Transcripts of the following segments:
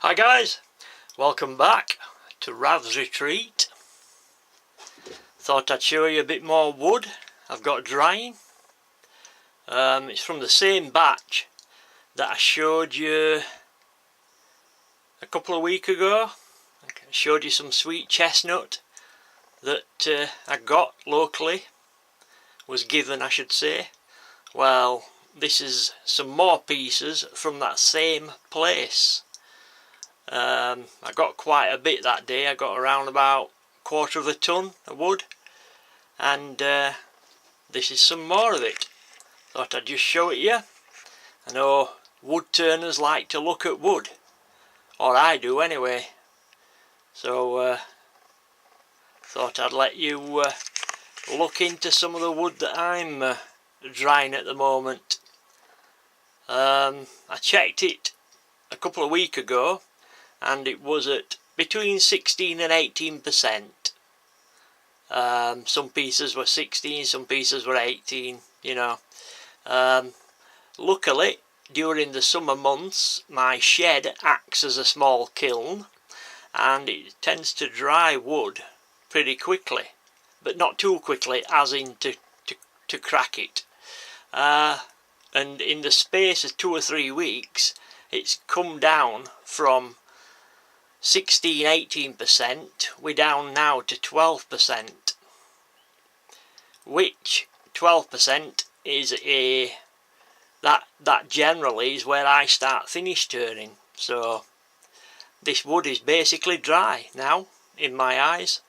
Hi guys, welcome back to Rav's Retreat. Thought I'd show you a bit more wood I've got drying. It's from the same batch that I showed you a couple of weeks ago. I showed you some sweet chestnut that I got locally, was given I should say. Well, this is some more pieces from that same place. I got quite a bit that day. I got around about 1/4 of a ton of wood, and this is some more of it. Thought I'd just show it you. I know wood turners like to look at wood, or I do anyway, so thought I'd let you look into some of the wood that I'm drying at the moment. I checked it a couple of weeks ago and it was at between 16 and 18%. Some pieces were 16, some pieces were 18, you know. Luckily, during the summer months, my shed acts as a small kiln and it tends to dry wood pretty quickly, but not too quickly as in to crack it. And in the space of 2 or 3 weeks, it's come down from 16-18%, we're down now to 12%, which 12% is that generally is where I start finish turning. So this wood is basically dry now in my eyes.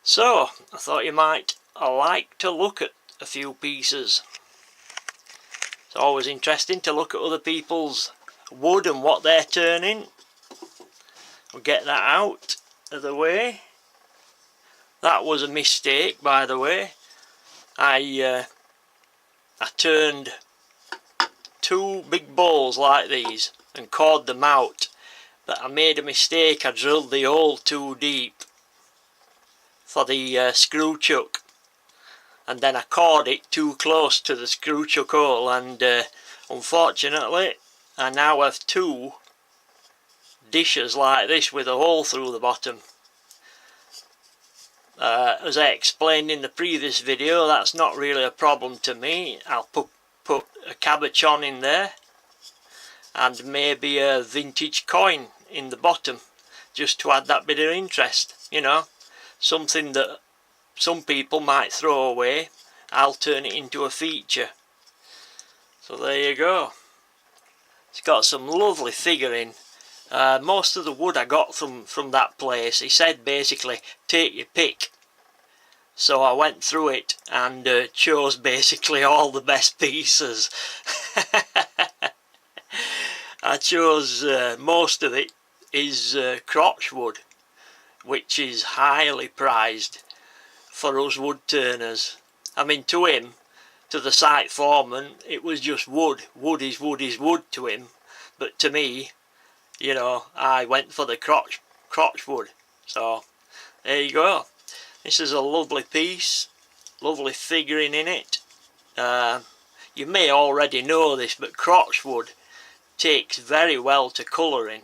So I thought you might like to look at a few pieces. It's always interesting to look at other people's wood and what they're turning. We'll get that out of the way. That was a mistake, by the way. I turned 2 big balls like these and cored them out, but I made a mistake. I drilled the hole too deep for the screw chuck, and then I cored it too close to the screw chuck hole, and unfortunately I now have 2 dishes like this with a hole through the bottom. As I explained in the previous video, that's not really a problem to me. I'll put a cabochon in there and maybe a vintage coin in the bottom just to add that bit of interest, you know, something that some people might throw away. I'll turn it into a feature. So there you go. It's got some lovely figuring. Most of the wood I got from that place, he said basically take your pick. So I went through it and chose basically all the best pieces. I chose most of it is crotch wood, which is highly prized for us wood turners. I mean, to him, to the site foreman, it was just wood. Wood is wood is wood to him, but to me, you know, I went for the crotch wood. So there you go. This is a lovely piece, lovely figuring in it. You may already know this, but crotch wood takes very well to colouring.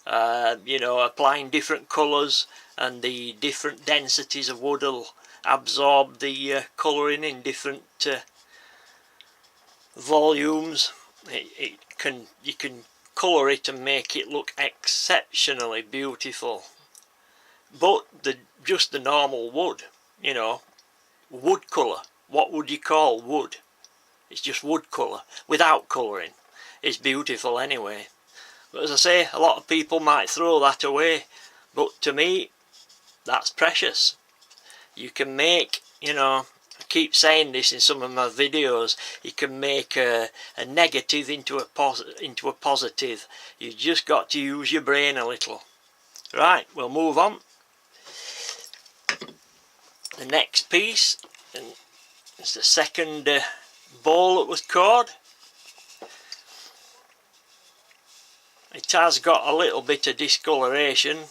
You know, applying different colours and the different densities of wood will absorb the colouring in different volumes. You can colour it and make it look exceptionally beautiful. But just the normal wood, you know, wood colour, what would you call wood? It's just wood colour without colouring. It's beautiful anyway. But as I say, a lot of people might throw that away, but to me that's precious. You can make, you know, I keep saying this in some of my videos, you can make a negative into a positive. You just got to use your brain a little. Right, we'll move on. The next piece is the second ball that was cored. It has got a little bit of discoloration.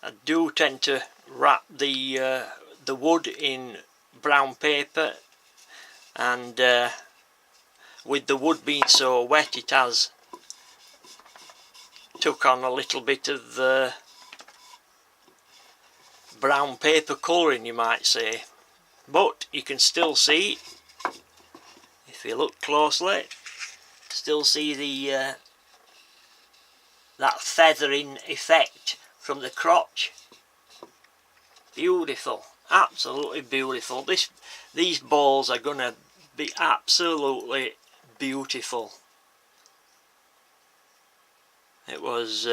I do tend to wrap the wood in brown paper, and with the wood being so wet, it has took on a little bit of brown paper colouring, you might say, but you can still see, if you look closely, still see the that feathering effect from the crotch. Beautiful, absolutely beautiful. These balls are going to be absolutely beautiful. It was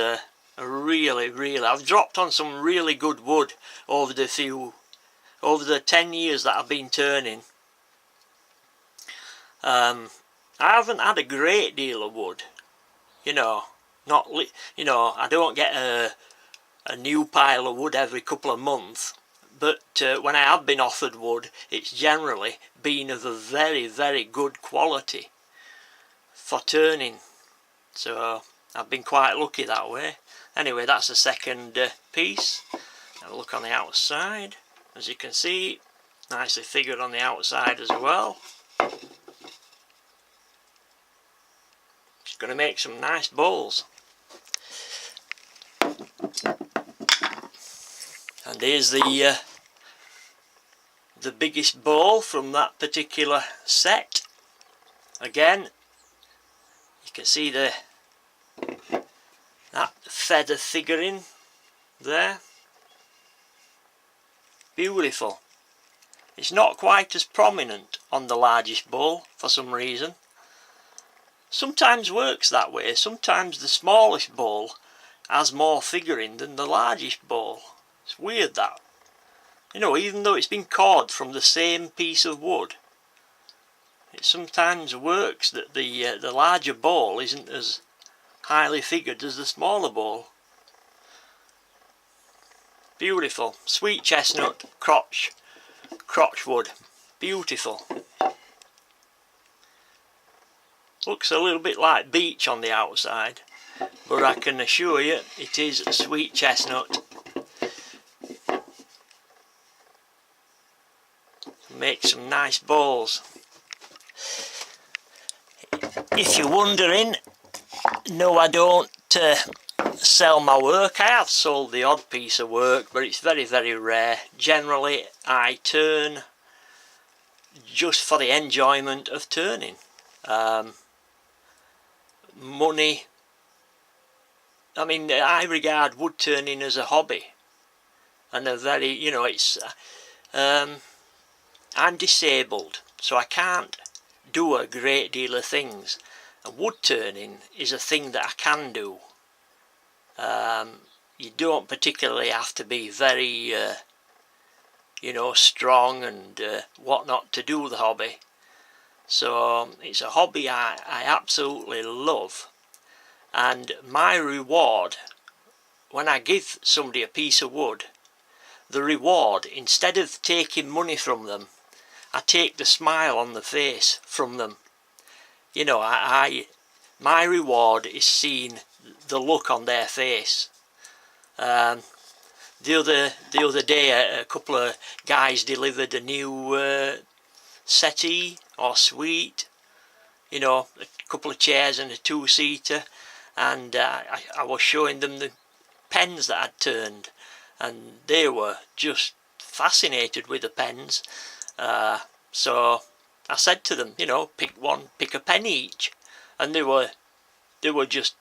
really, I've dropped on some really good wood over the 10 years that I've been turning. I haven't had a great deal of wood, you know, I don't get a new pile of wood every couple of months, but when I have been offered wood, it's generally been of a very good quality for turning, so I've been quite lucky that way. Anyway, that's the second piece. Have a look on the outside. As you can see, nicely figured on the outside as well. Just going to make some nice bowls. And here's the biggest bowl from that particular set. Again, you can see that feather figuring there. Beautiful. It's not quite as prominent on the largest bowl for some reason. Sometimes works that way. Sometimes the smallest bowl has more figuring than the largest bowl. It's weird that. You know, even though it's been carved from the same piece of wood, it sometimes works that the larger bowl isn't as highly figured as the smaller bowl. Beautiful. Sweet chestnut crotch wood. Beautiful. Looks a little bit like beech on the outside, but I can assure you it is sweet chestnut. Make some nice bowls. If you're wondering, no, I don't sell my work. I have sold the odd piece of work, but it's very rare. Generally I turn just for the enjoyment of turning. Money, I mean, I regard wood turning as a hobby, and a very, you know, it's I'm disabled, so I can't do a great deal of things, and wood turning is a thing that I can do. You don't particularly have to be very you know, strong and whatnot to do the hobby, so it's a hobby I absolutely love. And my reward when I give somebody a piece of wood, the reward, instead of taking money from them, I take the smile on the face from them. You know, my reward is seeing the look on their face. The other day, a couple of guys delivered a new settee or suite, you know, a couple of chairs and a two-seater, and I was showing them the pens that I'd turned, and they were just fascinated with the pens. So I said to them, you know, pick a pen each, and they were just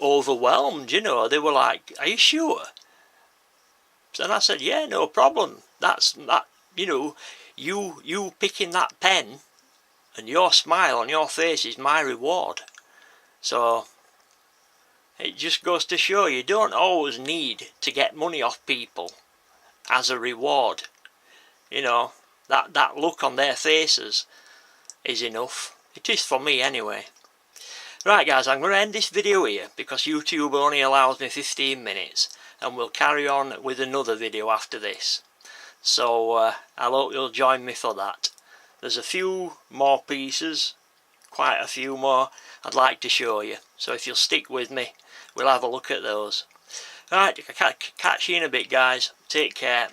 overwhelmed, you know. They were like, "Are you sure?" And I said, "Yeah, no problem. That, you know, you picking that pen and your smile on your face is my reward." So it just goes to show you don't always need to get money off people as a reward. You know, that look on their faces is enough. It is for me anyway. Right guys, I'm going to end this video here because YouTube only allows me 15 minutes, and we'll carry on with another video after this. So I hope you'll join me for that. There's a few more pieces, quite a few more I'd like to show you. So if you'll stick with me, we'll have a look at those. Right, catch you in a bit guys. Take care.